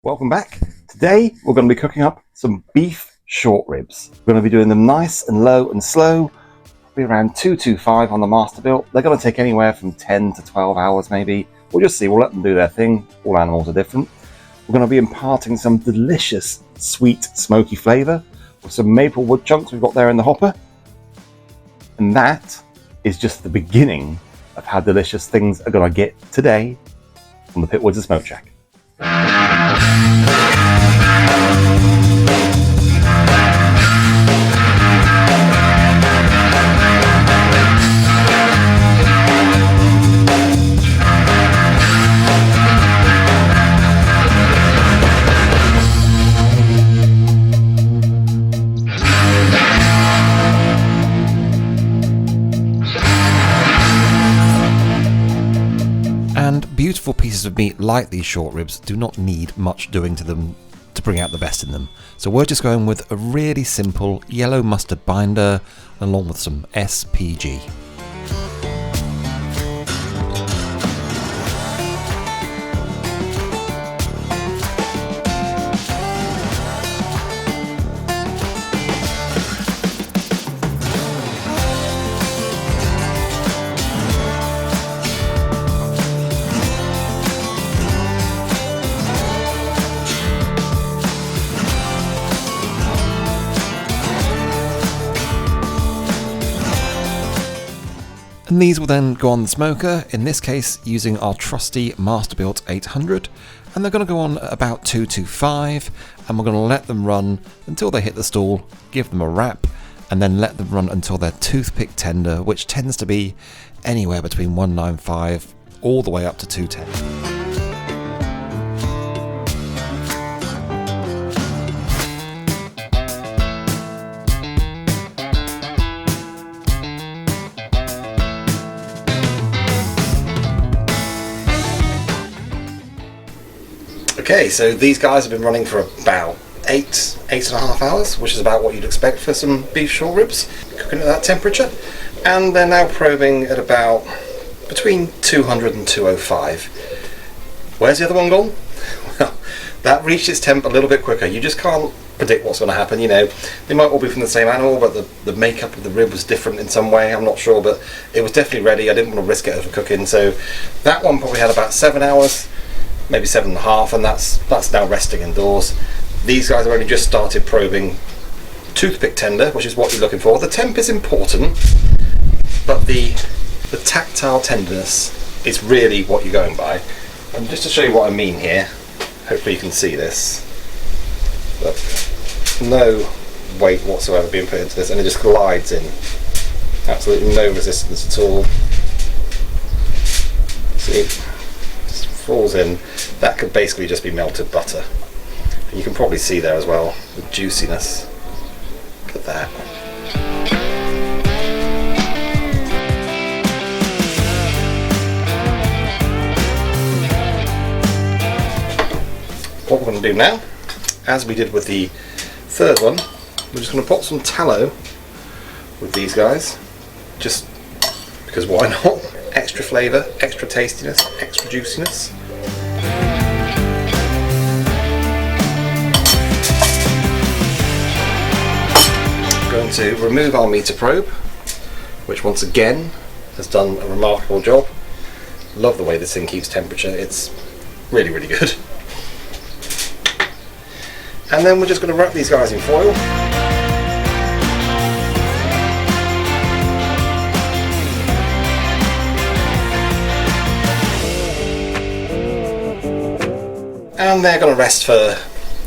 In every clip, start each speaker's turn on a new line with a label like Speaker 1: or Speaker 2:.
Speaker 1: Welcome back. Today we're going to be cooking up some beef short ribs. We're going to be doing them nice and low and slow, probably around 225 on the Masterbuilt. They're going to take anywhere from 10 to 12 hours maybe. We'll just see, we'll let them do their thing. All animals are different. We're going to be imparting some delicious sweet smoky flavour with some maple wood chunks we've got there in the hopper. And that is just the beginning of how delicious things are going to get today from the Pitwoods and Smoke Shack.
Speaker 2: And beautiful pieces of meat like these short ribs do not need much doing to them to bring out the best in them. So we're just going with a really simple yellow mustard binder along with some SPG. And these will then go on the smoker, in this case using our trusty Masterbuilt 800, and they're going to go on at about 225, and we're going to let them run until they hit the stall, give them a wrap, and then let them run until they're toothpick tender, which tends to be anywhere between 195 all the way up to 210. Okay, so these guys have been running for about 8.5 hours, which is about what you'd expect for some beef short ribs, cooking at that temperature. And they're now probing at about between 200 and 205. Where's the other one gone? Well, that reached its temp a little bit quicker. You just can't predict what's going to happen, you know. They might all be from the same animal, but the makeup of the rib was different in some way, I'm not sure, but it was definitely ready. I didn't want to risk it overcooking, so that one probably had about 7 hours. Maybe 7.5, and that's now resting indoors. These guys have only just started probing toothpick tender, which is what you're looking for. The temp is important, but the tactile tenderness is really what you're going by. And just to show you what I mean here, hopefully you can see this. But no weight whatsoever being put into this, and it just glides in. Absolutely no resistance at all. See? Falls in. That could basically just be melted butter. And you can probably see there as well the juiciness. Look at that. What we're going to do now, as we did with the third one, we're just going to put some tallow with these guys, just because why not? Extra flavour, extra tastiness, extra juiciness. I'm going to remove our meter probe, which once again has done a remarkable job. Love the way this thing keeps temperature, it's really, really good. And then we're just going to wrap these guys in foil. And they're going to rest for, I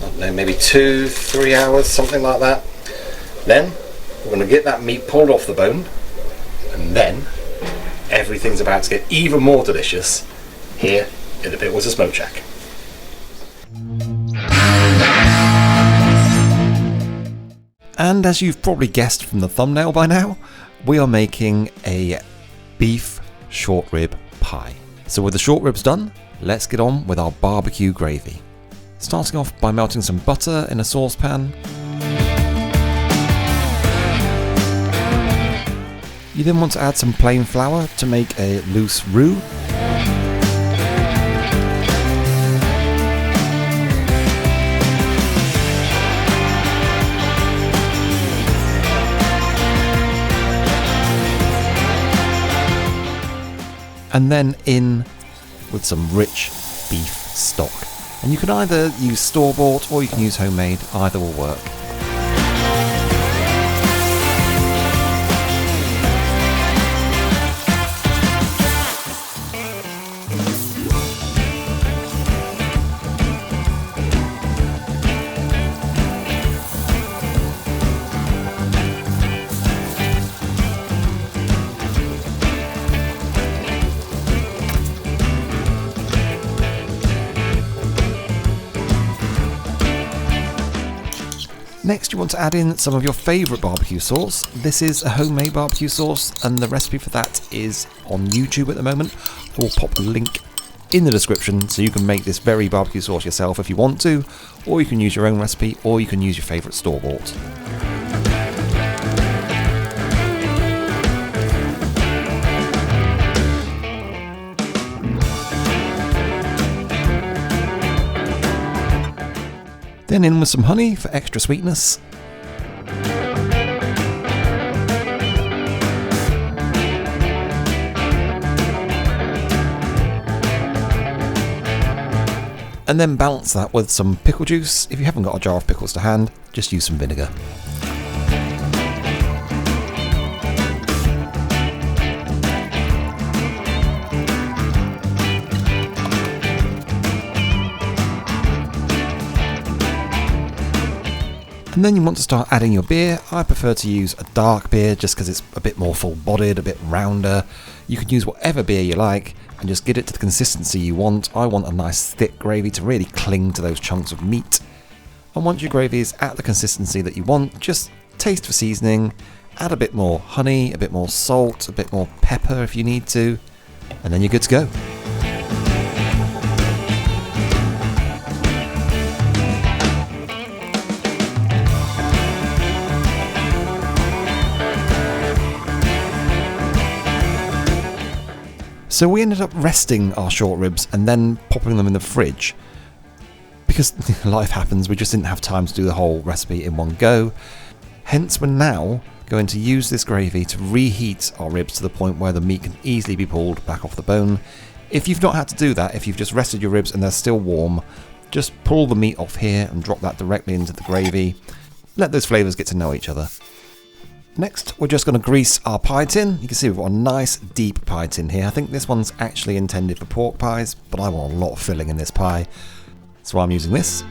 Speaker 2: don't know, maybe 2-3 hours, something like that. Then we're going to get that meat pulled off the bone, and then everything's about to get even more delicious here in the Pitwoods and Smoke Shack. And as you've probably guessed from the thumbnail by now, we are making a beef short rib pie. So with the short ribs done, let's get on with our barbecue gravy. Starting off by melting some butter in a saucepan. You then want to add some plain flour to make a loose roux.
Speaker 3: and then in with some rich beef stock. And you can either use store-bought or you can use homemade, either will work. Next, you want to add in some of your favourite barbecue sauce. This is a homemade barbecue sauce, and the recipe for that is on YouTube at the moment. I will pop a link in the description so you can make this very barbecue sauce yourself if you want to, or you can use your own recipe, or you can use your favourite store-bought. Then in with some honey for extra sweetness. And then balance that with some pickle juice. If you haven't got a jar of pickles to hand, just use some vinegar. And then you want to start adding your beer. I prefer to use a dark beer just because it's a bit more full-bodied, a bit rounder. You can use whatever beer you like and just get it to the consistency you want. I want a nice thick gravy to really cling to those chunks of meat. And once your gravy is at the consistency that you want, just taste for seasoning, add a bit more honey, a bit more salt, a bit more pepper if you need to, and then you're good to go. So we ended up resting our short ribs and then popping them in the fridge. Because life happens, we just didn't have time to do the whole recipe in one go. Hence, we're now going to use this gravy to reheat our ribs to the point where the meat can easily be pulled back off the bone. If you've not had to do that, if you've just rested your ribs and they're still warm, just pull the meat off here and drop that directly into the gravy. Let those flavours get to know each other. Next, we're just going to grease our pie tin. You can see we've got a nice deep pie tin here. I think this one's actually intended for pork pies, but I want a lot of filling in this pie, so I'm using this.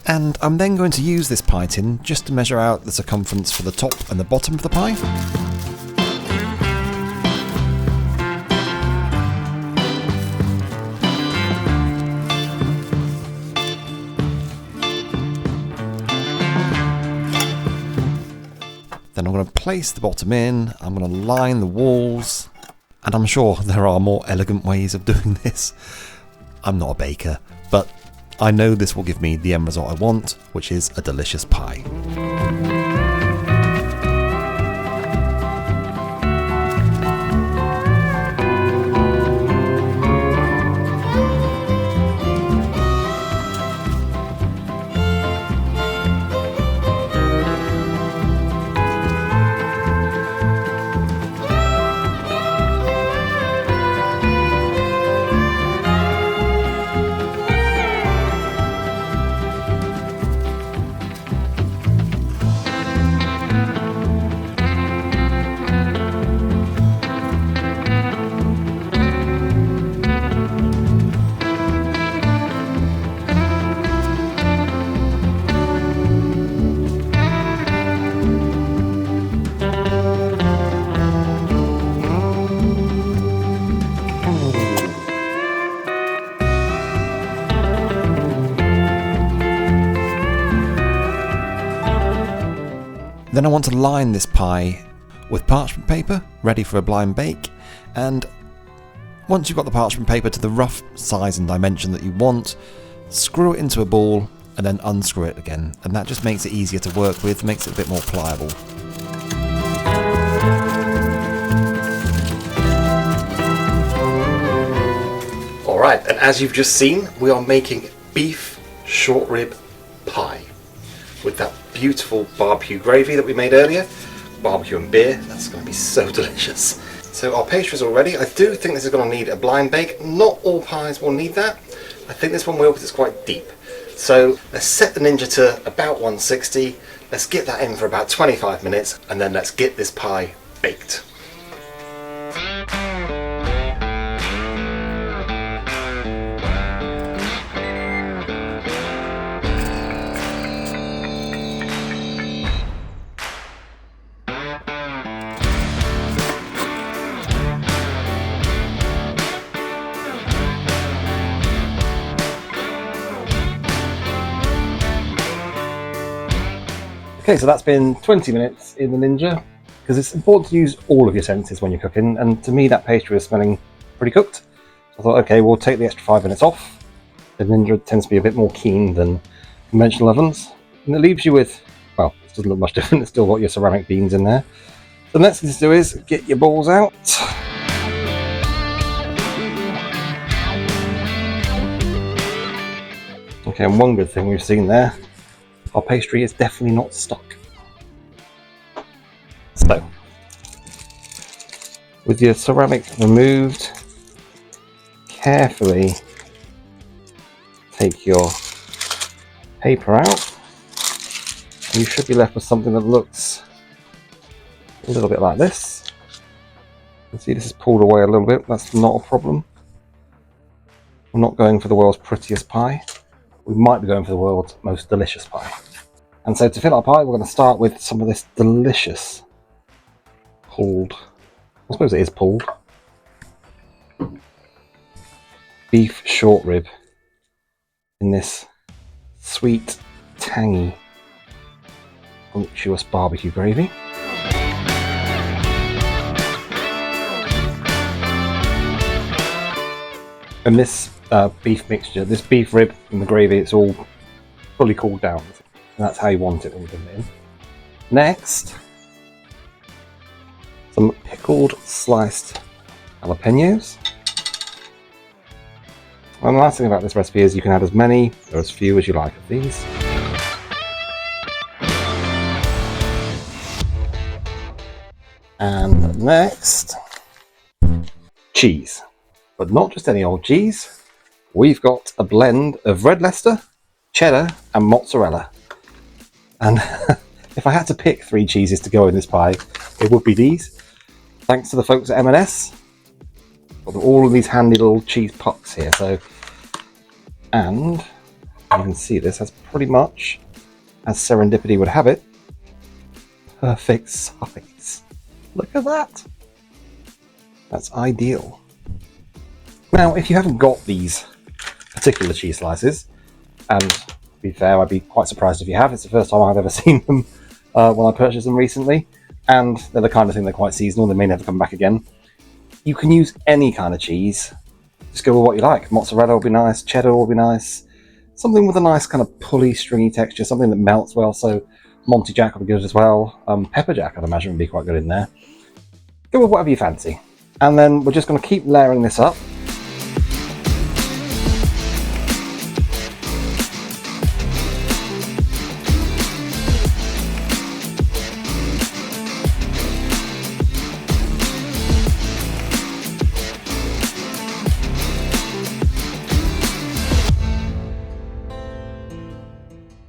Speaker 3: And I'm then going to use this pie tin just to measure out the circumference for the top and the bottom of the pie. Then I'm going to place the bottom in, I'm going to line the walls, and I'm sure there are more elegant ways of doing this. I'm not a baker, but I know this will give me the end result I want, which is a delicious pie. Then I want to line this pie with parchment paper, ready for a blind bake. And once you've got the parchment paper to the rough size and dimension that you want, screw it into a ball and then unscrew it again. And that just makes it easier to work with, makes it a bit more pliable.
Speaker 2: Alright, and as you've just seen, we are making beef short rib pie with that beautiful barbecue gravy that we made earlier. Barbecue and beer, that's going to be so delicious. So our pastry's all ready. I do think this is going to need a blind bake. Not all pies will need that. I think this one will because it's quite deep. So let's set the Ninja to about 160. Let's get that in for about 25 minutes and then let's get this pie baked.
Speaker 1: Okay, so that's been 20 minutes in the Ninja, because it's important to use all of your senses when you're cooking, and to me that pastry was smelling pretty cooked. So I thought, okay, we'll take the extra 5 minutes off. The Ninja tends to be a bit more keen than conventional ovens, and it leaves you with, well, it doesn't look much different, it's still got your ceramic beans in there. So the next thing to do is get your balls out. Okay, and one good thing we've seen there, our pastry is definitely not stuck. So, with your ceramic removed, carefully take your paper out. And you should be left with something that looks a little bit like this. You can see this is pulled away a little bit, that's not a problem. We're not going for the world's prettiest pie. We might be going for the world's most delicious pie. And so to fill our pie, we're going to start with some of this delicious pulled, I suppose it is pulled, beef short rib in this sweet, tangy, unctuous barbecue gravy. And this beef mixture, this beef rib and the gravy, it's all fully cooled down. And that's how you want it when you put it in. Next, some pickled sliced jalapenos. And the nice thing about this recipe is you can add as many or as few as you like of these. And next, cheese. But not just any old cheese. We've got a blend of red Leicester, cheddar and mozzarella. And if I had to pick 3 cheeses to go in this pie, it would be these. Thanks to the folks at M&S. Got all of these handy little cheese pucks here. So, and you can see this as pretty much, as serendipity would have it, perfect size. Look at that. That's ideal. Now, if you haven't got these particular cheese slices, and to be fair, I'd be quite surprised if you have. It's the first time I've ever seen them when I purchased them recently, and they're the kind of thing they're quite seasonal. They may never come back again. You can use any kind of cheese. Just go with what you like. Mozzarella will be nice. Cheddar will be nice. Something with a nice kind of pulley, stringy texture. Something that melts well. So Monty Jack will be good as well. Pepper Jack, I'd imagine, would be quite good in there. Go with whatever you fancy. And then we're just going to keep layering this up.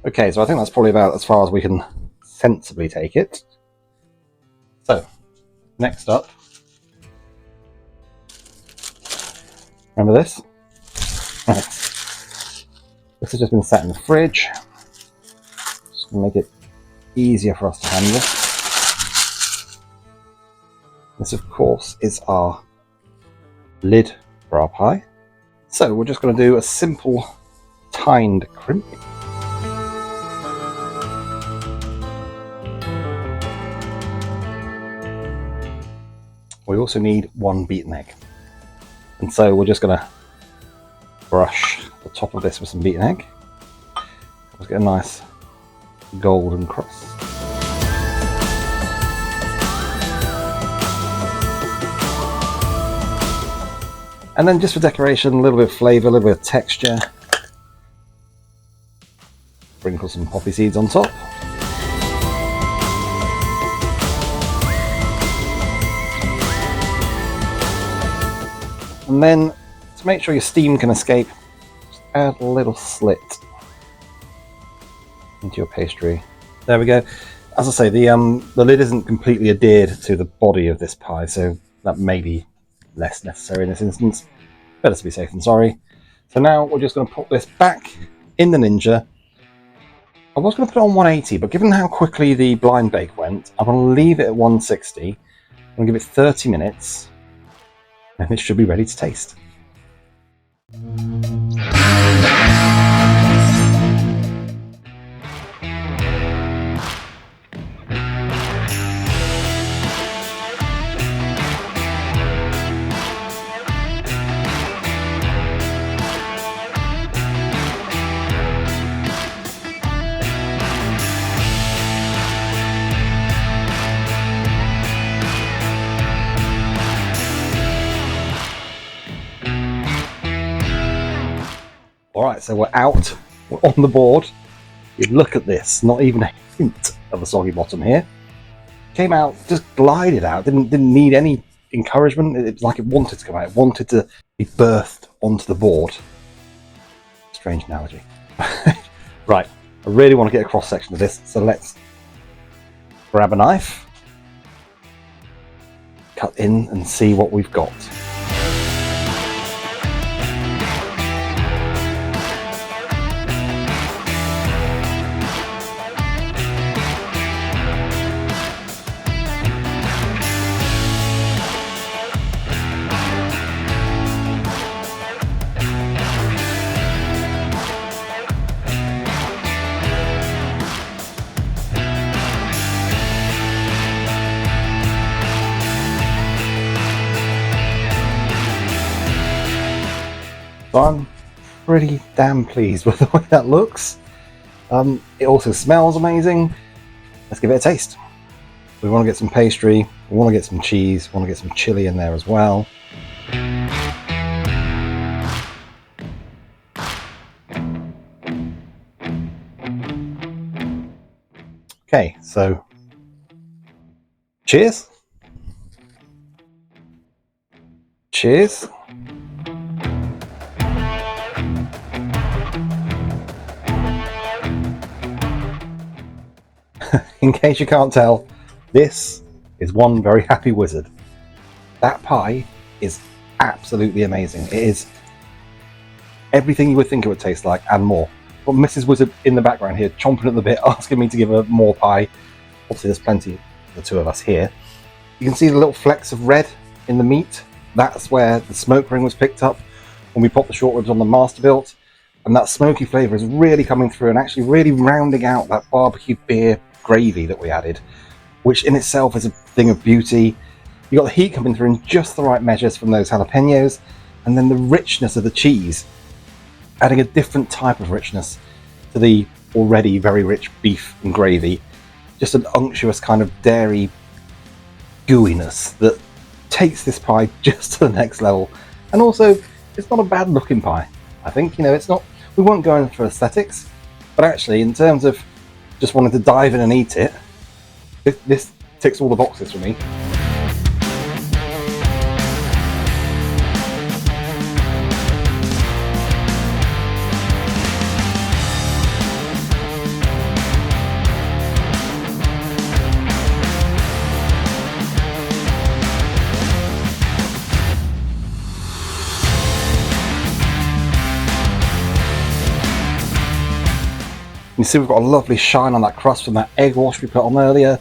Speaker 1: Okay, so I think that's probably about as far as we can sensibly take it. So, next up, remember this? Right. This has just been set in the fridge. Just going to make it easier for us to handle. This, of course, is our lid for our pie. So we're just going to do a simple tined crimping. we also need 1 beaten egg. And so we're just going to brush the top of this with some beaten egg. Let's get a nice golden crust. And then just for decoration, a little bit of flavour, a little bit of texture. Sprinkle some poppy seeds on top. And then, to make sure your steam can escape, just add a little slit into your pastry. There we go. As I say, the lid isn't completely adhered to the body of this pie, so that may be less necessary in this instance. Better to be safe than sorry. So now we're just going to put this back in the Ninja. I was going to put it on 180, but given how quickly the blind bake went, I'm going to leave it at 160. I'm going to give it 30 minutes, and it should be ready to taste. Alright, so we're out, we're on the board. You look at this, not even a hint of a soggy bottom here. Came out, just glided out, didn't need any encouragement. It was like it wanted to come out, it wanted to be birthed onto the board. Strange analogy. Right, I really want to get a cross section of this, so let's grab a knife, cut in and see what we've got. So I'm pretty damn pleased with the way that looks. It also smells amazing. Let's give it a taste. We want to get some pastry, we want to get some cheese, we want to get some chili in there as well. Okay, so cheers. Cheers. In case you can't tell, this is one very happy wizard. That pie is absolutely amazing. It is everything you would think it would taste like and more. But Mrs. Wizard in the background here, chomping at the bit, asking me to give her more pie. Obviously there's plenty of the two of us here. You can see the little flecks of red in the meat. That's where the smoke ring was picked up when we popped the short ribs on the Masterbuilt. And that smoky flavour is really coming through and actually really rounding out that barbecue beer gravy that we added, which in itself is a thing of beauty. You got the heat coming through in just the right measures from those jalapenos, and then the richness of the cheese, adding a different type of richness to the already very rich beef and gravy. Just an unctuous kind of dairy gooiness that takes this pie just to the next level. And also, it's not a bad looking pie. I think, it's not, we won't go in for aesthetics, but actually in terms of just wanting to dive in and eat it, this ticks all the boxes for me. You see we've got a lovely shine on that crust from that egg wash we put on earlier.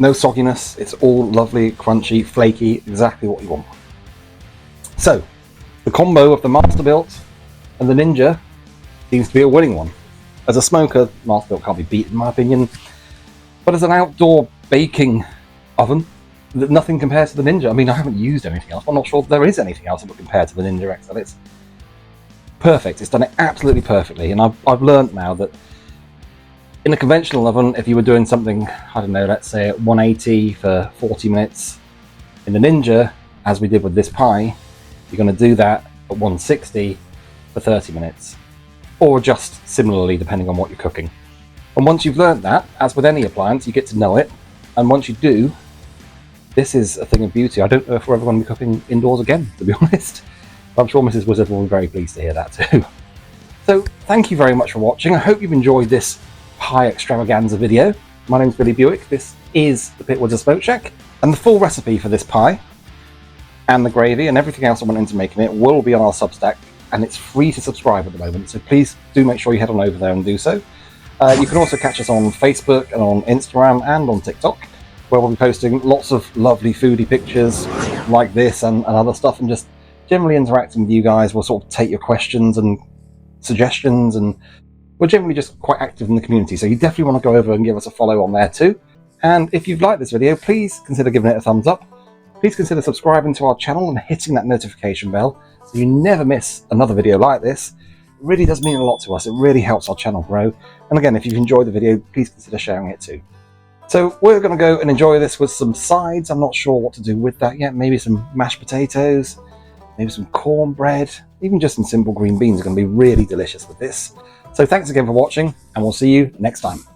Speaker 1: No sogginess, it's all lovely, crunchy, flaky, exactly what you want. So, the combo of the Masterbuilt and the Ninja seems to be a winning one. As a smoker, Masterbuilt can't be beat in my opinion, but as an outdoor baking oven, nothing compares to the Ninja. I mean, I haven't used anything else. I'm not sure there is anything else that would compare to the Ninja XL. It's perfect. It's done it absolutely perfectly. And I've learned now that in a conventional oven, if you were doing something, I don't know, let's say at 180 for 40 minutes, in the Ninja, as we did with this pie, you're going to do that at 160 for 30 minutes. Or just similarly, depending on what you're cooking. And once you've learned that, as with any appliance, you get to know it. And once you do, this is a thing of beauty. I don't know if we're ever going to be cooking indoors again, to be honest. But I'm sure Mrs. Wizard will be very pleased to hear that too. So thank you very much for watching. I hope you've enjoyed this pie extravaganza video. My name's Billy Buick. This is the Pitwoods of Smoke Shack. And the full recipe for this pie and the gravy and everything else I went into making it will be on our Substack. And it's free to subscribe at the moment. So please do make sure you head on over there and do so. You can also catch us on Facebook and on Instagram and on TikTok, where we'll be posting lots of lovely foodie pictures like this and other stuff, and just generally interacting with you guys. We'll sort of take your questions and suggestions, and we're generally just quite active in the community. So you definitely want to go over and give us a follow on there too. And if you've liked this video, please consider giving it a thumbs up. Please consider subscribing to our channel and hitting that notification bell so you never miss another video like this. It really does mean a lot to us. It really helps our channel grow. And again, if you've enjoyed the video, please consider sharing it too. So we're going to go and enjoy this with some sides. I'm not sure what to do with that yet. Maybe some mashed potatoes, maybe some cornbread, even just some simple green beans are going to be really delicious with this. So thanks again for watching, and we'll see you next time.